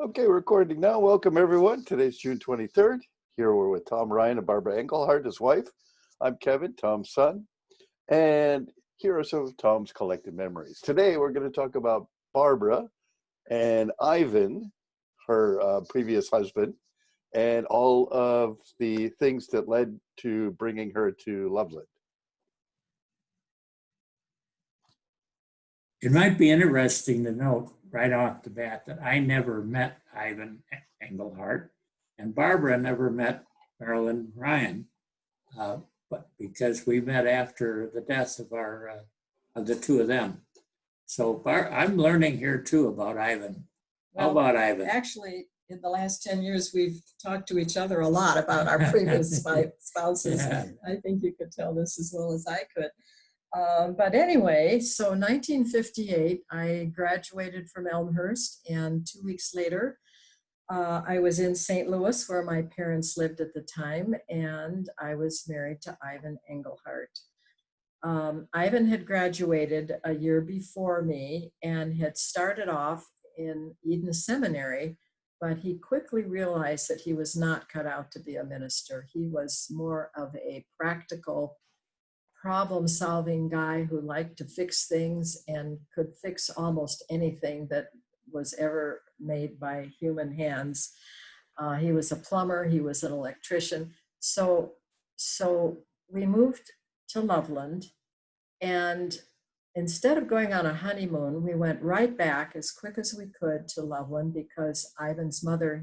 Okay, we're recording now. Welcome, everyone. Today's June 23rd. Here we're with Tom Ryan and Barbara Engelhardt, his wife. I'm Kevin, Tom's son. And here are some of Tom's collected memories. Today, we're going to talk about Barbara and Ivan, her previous husband, and all of the things that led to bringing her to Loveland. It might be interesting to note right off the bat that I never met Ivan Engelhardt, and Barbara never met Marilyn Ryan, but because we met after the death of the two of them. So I'm learning here too about Ivan. How about Ivan? Actually, in the last 10 years, we've talked to each other a lot about our previous spouses. Yeah. I think you could tell this as well as I could. But anyway, so 1958, I graduated from Elmhurst, and 2 weeks later, I was in St. Louis, where my parents lived at the time, and I was married to Ivan Engelhardt. Ivan had graduated a year before me and had started off in Eden Seminary, but he quickly realized that he was not cut out to be a minister. He was more of a practical, problem-solving guy who liked to fix things and could fix almost anything that was ever made by human hands. He was a plumber, he was an electrician. So we moved to Loveland, and instead of going on a honeymoon, we went right back as quick as we could to Loveland because Ivan's mother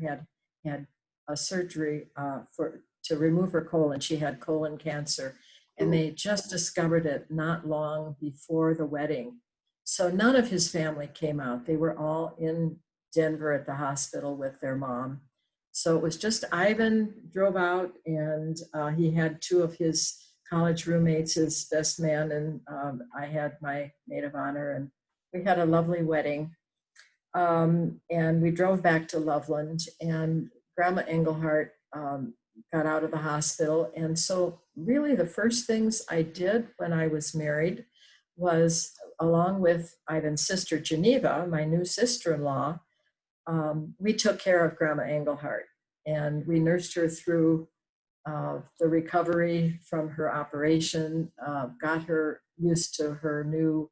had a surgery to remove her colon. She had colon cancer. And they just discovered it not long before the wedding. So none of his family came out. They were all in Denver at the hospital with their mom. So it was just Ivan drove out, and he had two of his college roommates, his best man, and I had my maid of honor, and we had a lovely wedding. And we drove back to Loveland, and Grandma Engelhardt got out of the hospital. And so really the first things I did when I was married was, along with Ivan's sister Geneva, my new sister-in-law, we took care of Grandma Engelhardt, and we nursed her through the recovery from her operation, got her used to her new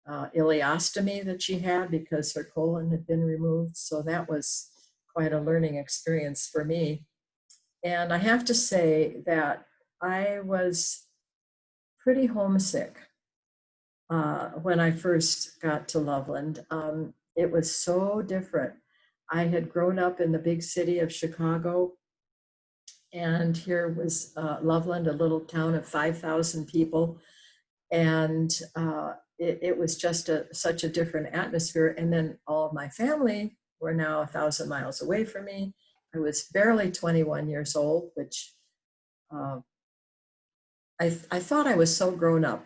ileostomy that she had because her colon had been removed. So that was quite a learning experience for me. And I have to say that I was pretty homesick when I first got to Loveland. It was so different. I had grown up in the big city of Chicago, and here was Loveland, a little town of 5,000 people. And it was just such a different atmosphere. And then all of my family were now 1,000 miles away from me. I was barely 21 years old, which I thought I was so grown up,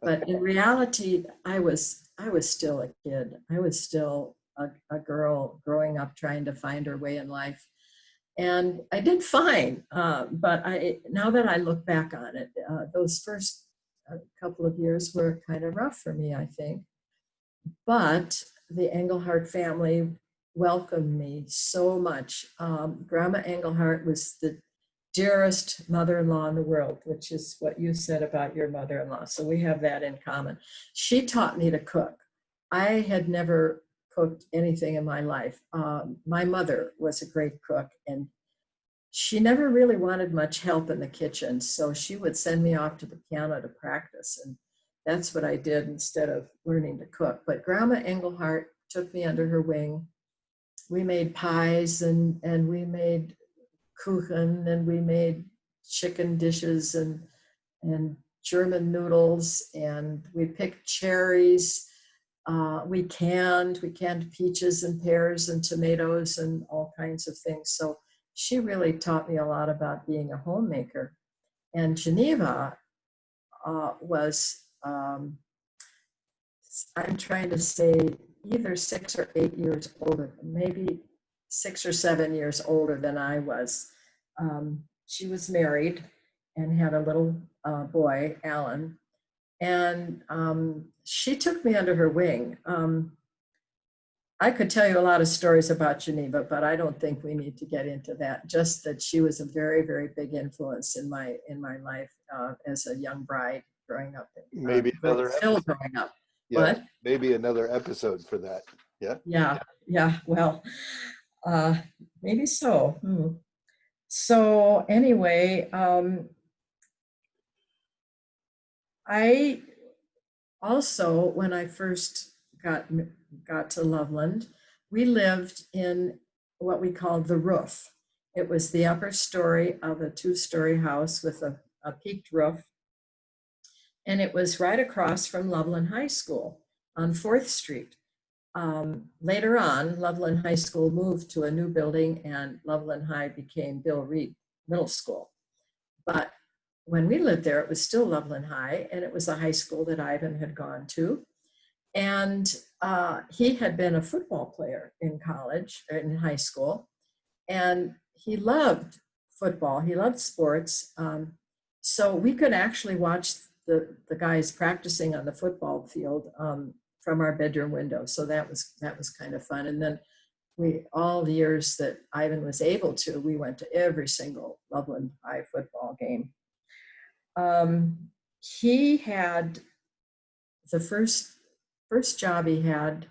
but in reality, I was still a kid. I was still a girl growing up, trying to find her way in life, and I did fine. But now that I look back on it, those first couple of years were kind of rough for me, I think. But the Engelhardt family welcomed me so much. Grandma Engelhardt was the dearest mother-in-law in the world, which is what you said about your mother-in-law. So we have that in common. She taught me to cook. I had never cooked anything in my life. My mother was a great cook, and she never really wanted much help in the kitchen. So she would send me off to the piano to practice. And that's what I did instead of learning to cook. But Grandma Engelhardt took me under her wing. We made pies, and we made kuchen, and we made chicken dishes and German noodles, and we picked cherries. We canned peaches and pears and tomatoes and all kinds of things. So she really taught me a lot about being a homemaker. And Geneva was, I'm trying to say, either 6 or 8 years older, maybe 6 or 7 years older than I was. She was married and had a little boy, Alan, and she took me under her wing. I could tell you a lot of stories about Geneva, but I don't think we need to get into that. Just that she was a very, very big influence in my life as a young bride growing up. Maybe another Still episode. growing up. Yeah, What? maybe another episode for that. Yeah. Yeah. Well, maybe so. So anyway, I also, when I first got to Loveland, we lived in what we called the roof. It was the upper story of a 2-story house with a peaked roof. And it was right across from Loveland High School on 4th Street. Later on, Loveland High School moved to a new building and Loveland High became Bill Reed Middle School. But when we lived there, it was still Loveland High, and it was a high school that Ivan had gone to. And he had been a football player in college, or in high school, and he loved football. He loved sports. So we could actually watch the guys practicing on the football field from our bedroom window. So that was kind of fun. And then all the years that Ivan was able to, we went to every single Loveland High football game. He had the first job he had,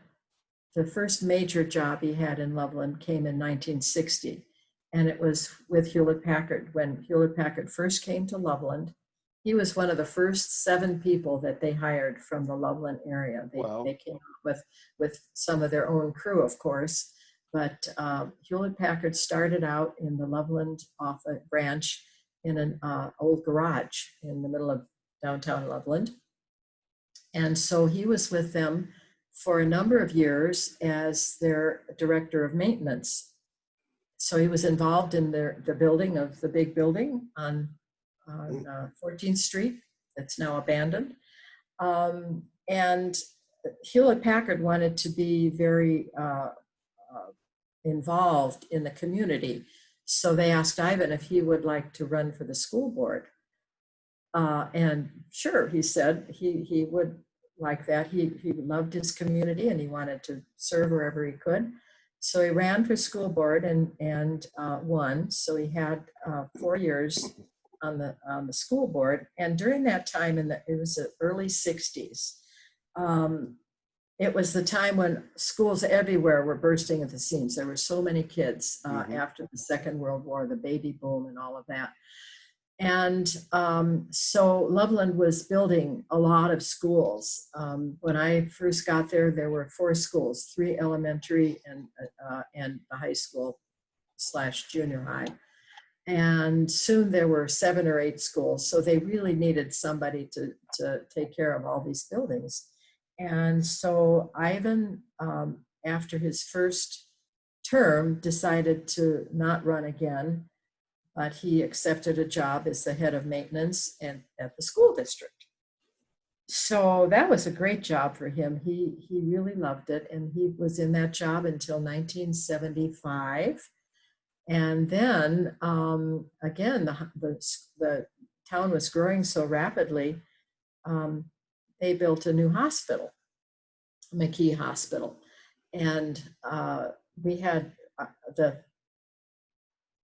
the first major job he had in Loveland came in 1960. And it was with Hewlett Packard. When Hewlett Packard first came to Loveland, he was one of the first 7 people that they hired from the Loveland area. They came up with some of their own crew, of course. But Hewlett Packard started out in the Loveland office branch in an old garage in the middle of downtown Loveland. And so he was with them for a number of years as their director of maintenance. So he was involved in the building of the big building on 14th Street that's now abandoned. And Hewlett Packard wanted to be very involved in the community. So they asked Ivan if he would like to run for the school board. And sure, he said he would like that. He loved his community and he wanted to serve wherever he could. So he ran for school board and won. So he had 4 years on the school board. And during that time, it was the early 60s, it was the time when schools everywhere were bursting at the seams. There were so many kids after the Second World War, the baby boom and all of that. And so Loveland was building a lot of schools. When I first got there, there were 4 schools, 3 elementary and the high school / junior high. And soon there were 7 or 8 schools. So they really needed somebody to take care of all these buildings. And so Ivan, after his first term, decided to not run again, but he accepted a job as the head of maintenance at the school district. So that was a great job for him. He really loved it, and he was in that job until 1975. And then again, the town was growing so rapidly, they built a new hospital, McKee Hospital. And we had the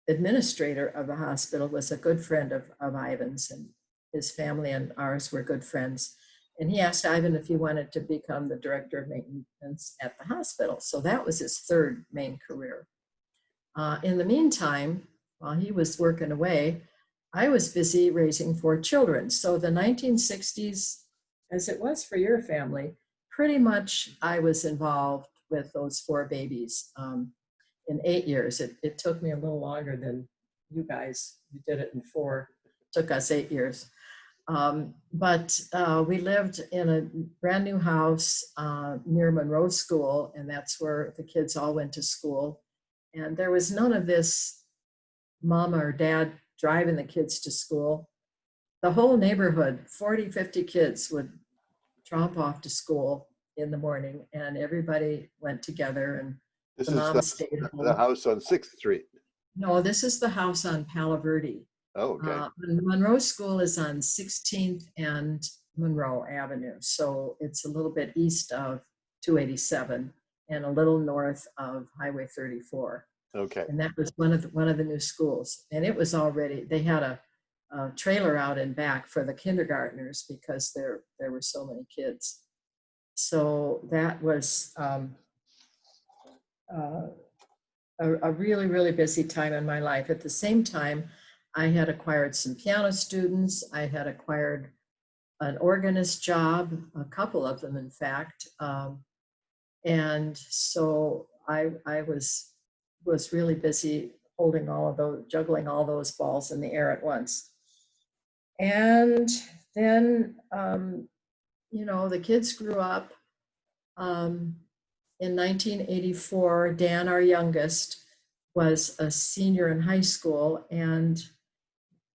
administrator of the hospital was a good friend of Ivan's, and his family and ours were good friends. And he asked Ivan if he wanted to become the director of maintenance at the hospital. So that was his 3rd main career. In the meantime, while he was working away, I was busy raising 4 children. So the 1960s, as it was for your family, pretty much I was involved with those 4 babies. In 8 years. It took me a little longer than you guys. You did it in 4. It took us 8 years. But we lived in a brand new house near Monroe School, and that's where the kids all went to school. And there was none of this mama or dad driving the kids to school. The whole neighborhood, 40, 50 kids would tromp off to school in the morning, and everybody went together, and This the is mom stayed home. the house on 6th Street. No, this is the house on Palo Verde. Oh, okay. Monroe School is on 16th and Monroe Avenue. So it's a little bit east of 287 and a little north of Highway 34. Okay. And that was one of the new schools. And it was already, they had a trailer out in back for the kindergartners because there were so many kids. So that was a really, really busy time in my life. At the same time, I had acquired some piano students. I had acquired an organist job, a couple of them, in fact. And so I was really busy holding all of those, juggling all those balls in the air at once. And then, you know, the kids grew up. In 1984, Dan, our youngest, was a senior in high school, and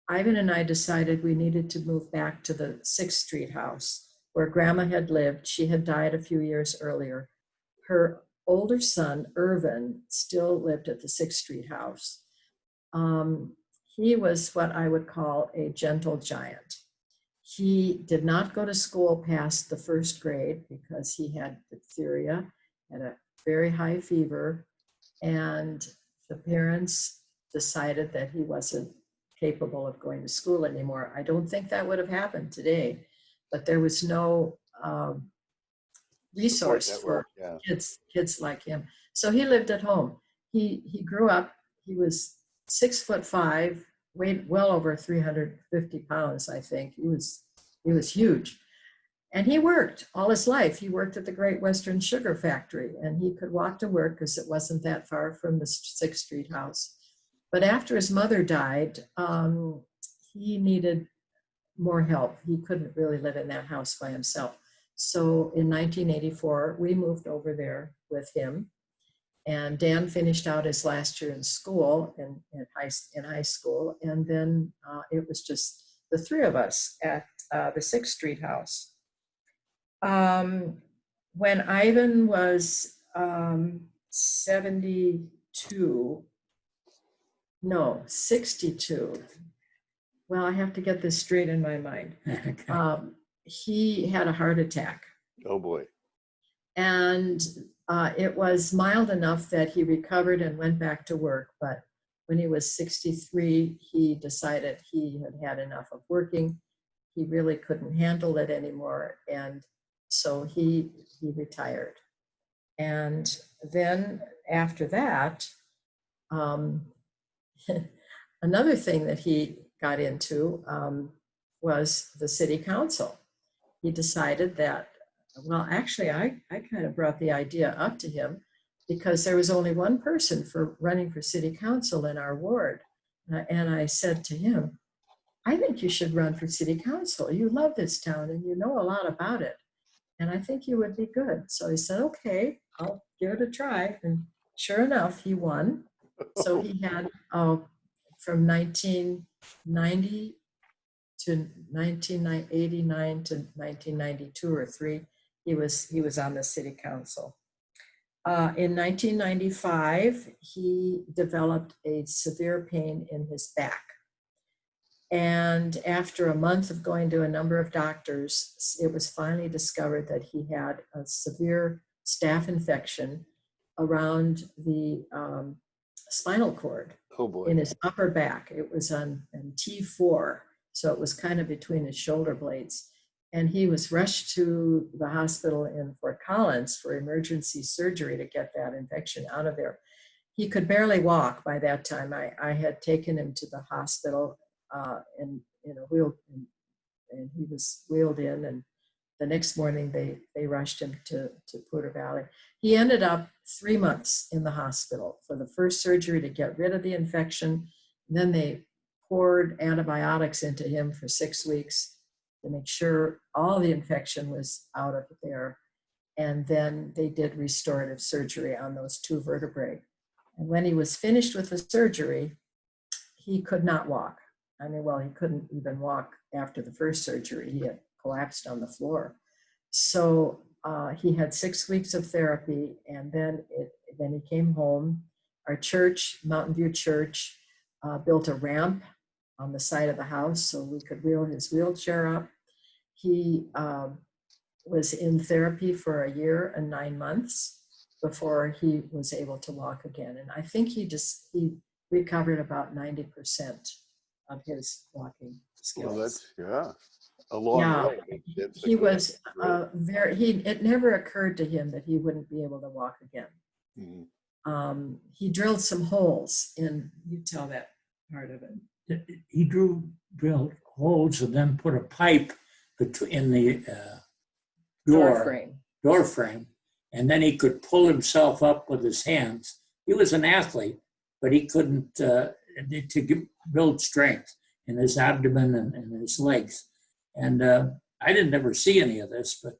Ivan and I decided we needed to move back to the 6th Street house where Grandma had lived. She had died a few years earlier. Her older son, Irvin, still lived at the 6th Street house. He was what I would call a gentle giant. He did not go to school past the 1st grade because he had diphtheria, had a very high fever, and the parents decided that he wasn't capable of going to school anymore. I don't think that would have happened today, but there was no resource for kids like him. So he lived at home. He grew up, he was 6'5", weighed well over 350 pounds, I think. He was huge. And he worked all his life. He worked at the Great Western Sugar Factory, and he could walk to work because it wasn't that far from the 6th Street house. But after his mother died, he needed more help. He couldn't really live in that house by himself. So in 1984, we moved over there with him. And Dan finished out his last year in school, in high school. And then it was just the three of us at the 6th Street house. When Ivan was 62, well, I have to get this straight in my mind. Okay. He had a heart attack. Oh boy. And it was mild enough that he recovered and went back to work. But when he was 63, he decided he had had enough of working. He really couldn't handle it anymore. And so he retired. And then after that, another thing that he got into was the city council. He decided that, well, actually, I kind of brought the idea up to him because there was only one person for running for city council in our ward. And I said to him, I think you should run for city council. You love this town and you know a lot about it. And I think you would be good. So he said, okay, I'll give it a try. And sure enough, he won. So he had, from 1990 to 1989 to 1992 or 3, he was on the city council. In 1995, he developed a severe pain in his back. And after a month of going to a number of doctors, it was finally discovered that he had a severe staph infection around the spinal cord. Oh boy. In his upper back. It was on T4, so it was kind of between his shoulder blades. And he was rushed to the hospital in Fort Collins for emergency surgery to get that infection out of there. He could barely walk by that time. I had taken him to the hospital and he was wheeled in, and the next morning they rushed him to Poudre Valley. He ended up 3 months in the hospital for the first surgery to get rid of the infection. And then they poured antibiotics into him for 6 weeks to make sure all the infection was out of there. And then they did restorative surgery on those 2 vertebrae. And when he was finished with the surgery, he could not walk. I mean, well, he couldn't even walk after the first surgery. He had collapsed on the floor. So he had 6 weeks of therapy, and then he came home. Our church, Mountain View Church, built a ramp on the side of the house so we could wheel his wheelchair up. He was in therapy for 1 year and 9 months before he was able to walk again. And I think he recovered about 90% of his walking skills. Well, that's, yeah, a long Yeah, way. he was it never occurred to him that he wouldn't be able to walk again. He drilled some holes in, you tell that part of it. He drilled holes and then put a pipe in the door frame, and then he could pull himself up with his hands. He was an athlete, but he couldn't build strength in his abdomen and his legs. And I didn't ever see any of this, but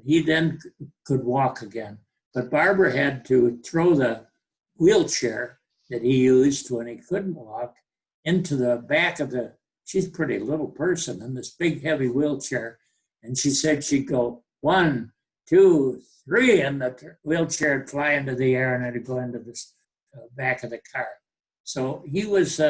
he then could walk again. But Barbara had to throw the wheelchair that he used when he couldn't walk into the back of she's a pretty little person in this big heavy wheelchair. And she said she'd go 1, 2, 3, and the wheelchair would fly into the air and it'd go into the back of the car. So he was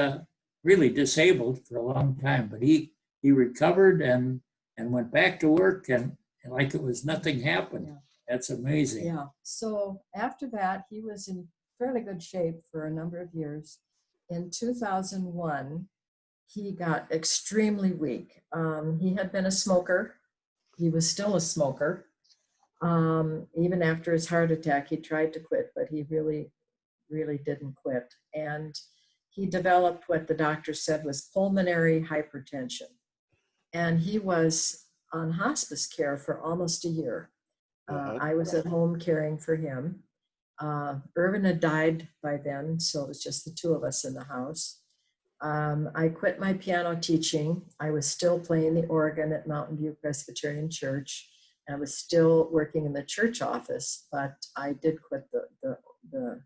really disabled for a long time, but he recovered and went back to work and like it was nothing happened. Yeah. That's amazing. Yeah. So after that, he was in fairly good shape for a number of years. In 2001, he got extremely weak. He had been a smoker. He was still a smoker. Even after his heart attack, he tried to quit, but he really, really didn't quit. And he developed what the doctor said was pulmonary hypertension. And he was on hospice care for almost a year. I was at home caring for him. Irvin had died by then, so it was just the two of us in the house. I quit my piano teaching. I was still playing the organ at Mountain View Presbyterian Church. I was still working in the church office, but I did quit the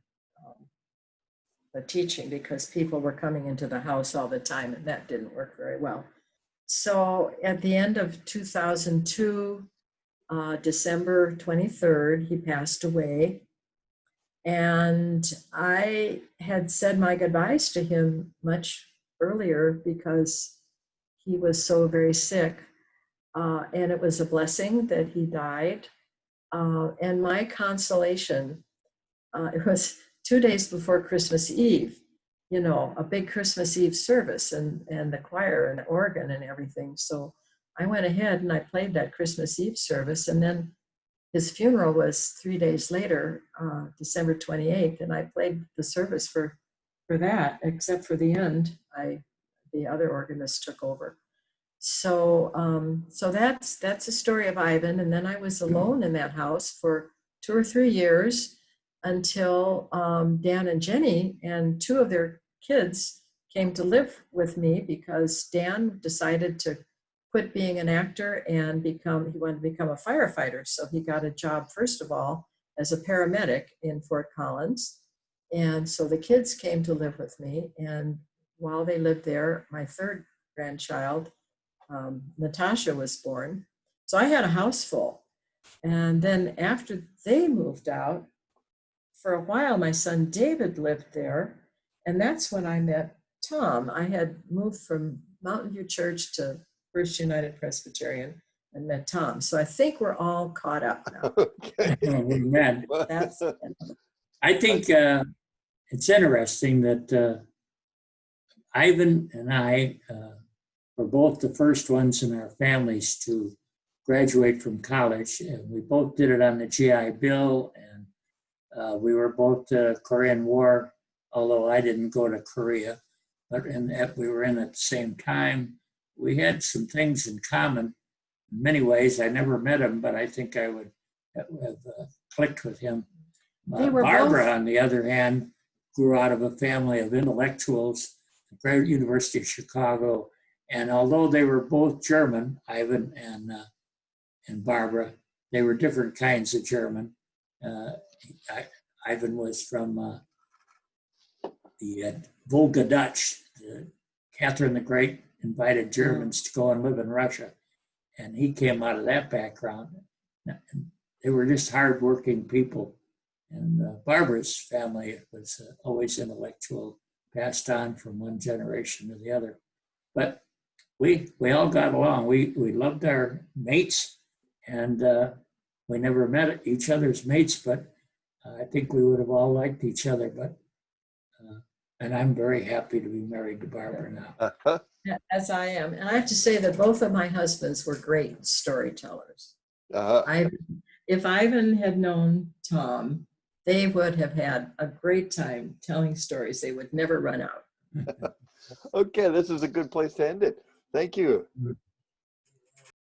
teaching because people were coming into the house all the time, and that didn't work very well. So at the end of 2002, December 23rd, he passed away. And I had said my goodbyes to him much earlier because he was so very sick. And it was a blessing that he died. And my consolation, it was 2 days before Christmas Eve, a big Christmas Eve service and the choir and the organ and everything. So I went ahead and I played that Christmas Eve service, and then his funeral was 3 days later, December 28th, and I played the service for that, except for the end, the other organist took over. So that's the story of Ivan, and then I was alone in that house for 2 or 3 years until Dan and Jenny and 2 of their kids came to live with me because Dan decided to quit being an actor and he wanted to become a firefighter. So he got a job, first of all, as a paramedic in Fort Collins. And so the kids came to live with me. And while they lived there, my third grandchild, Natasha, was born. So I had a house full. And then after they moved out, for a while, my son David lived there. And that's when I met Tom. I had moved from Mountain View Church to First United Presbyterian and met Tom. So I think we're all caught up now. Okay. Amen. I think it's interesting that Ivan and I were both the first ones in our families to graduate from college. And we both did it on the GI Bill, and we were both the Korean War, although I didn't go to Korea, but we were in at the same time. We had some things in common in many ways. I never met him, but I think I would have clicked with him. Barbara, on the other hand, grew out of a family of intellectuals at the University of Chicago. And although they were both German, Ivan and Barbara, they were different kinds of German. Ivan was from the Volga Dutch. Catherine the Great invited Germans to go and live in Russia. And he came out of that background. They were just hardworking people. And Barbara's family was always intellectual, passed on from one generation to the other. But we all got along. We loved our mates, and we never met each other's mates, but I think we would have all liked each other, but, and I'm very happy to be married to Barbara now. As I am. And I have to say that both of my husbands were great storytellers. If Ivan had known Tom, they would have had a great time telling stories. They would never run out. Okay, this is a good place to end it. Thank you.